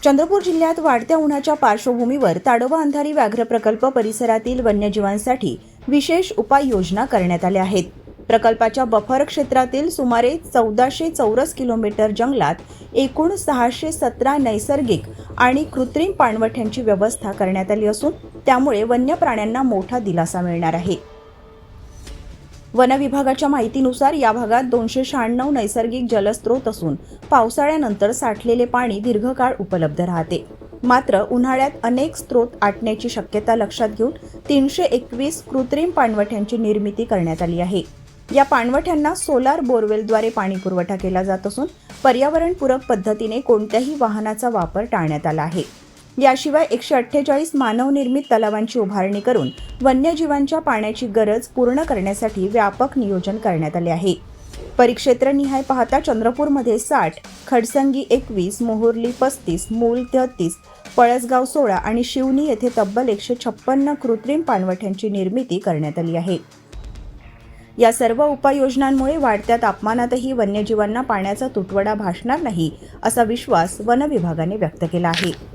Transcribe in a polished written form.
चंद्रपूर जिल्ह्यात वाढत्या उन्हाच्या पार्श्वभूमीवर ताडोबा अंधारी व्याघ्र प्रकल्प परिसरातील वन्यजीवांसाठी विशेष उपाययोजना करण्यात आल्या आहेत. प्रकल्पाच्या बफर क्षेत्रातील सुमारे 1400 चौरस किलोमीटर जंगलात एकूण 617 नैसर्गिक आणि कृत्रिम पाणवठ्यांची व्यवस्था करण्यात आली असून त्यामुळे वन्य प्राण्यांना मोठा दिलासा मिळणार आहे. वन विभागाच्या माहितीनुसार या भागात 296 नैसर्गिक जलस्रोत असून पावसाळ्यानंतर साठलेले पाणी दीर्घकाळ उपलब्ध राहते. मात्र उन्हाळ्यात अनेक स्रोत आटण्याची शक्यता लक्षात घेऊन 321 कृत्रिम पाणवठ्यांची निर्मिती करण्यात आली आहे. या पाणवठ्यांना सोलार बोरवेलद्वारे पाणी पुरवठा केला जात असून पर्यावरणपूरक पद्धतीने कोणत्याही वाहनाचा वापर टाळण्यात आला आहे. याशिवाय 148 मानवनिर्मित तलावांची उभारणी करून वन्यजीवांच्या पाण्याची गरज पूर्ण करण्यासाठी व्यापक नियोजन करण्यात आले आहे. परिक्षेत्रनिहाय पाहता चंद्रपूरमध्ये 60, खडसंगी 21, मोहोर्ली 35, मूल 33, पळसगाव 16 आणि शिवनी येथे तब्बल 156 कृत्रिम पाणवठ्यांची निर्मिती करण्यात आली आहे. या सर्व उपाययोजनांमुळे वाढत्या तापमानातही वन्यजीवांना पाण्याचा तुटवडा भासणार नाही असा विश्वास वन विभागाने व्यक्त केला आहे.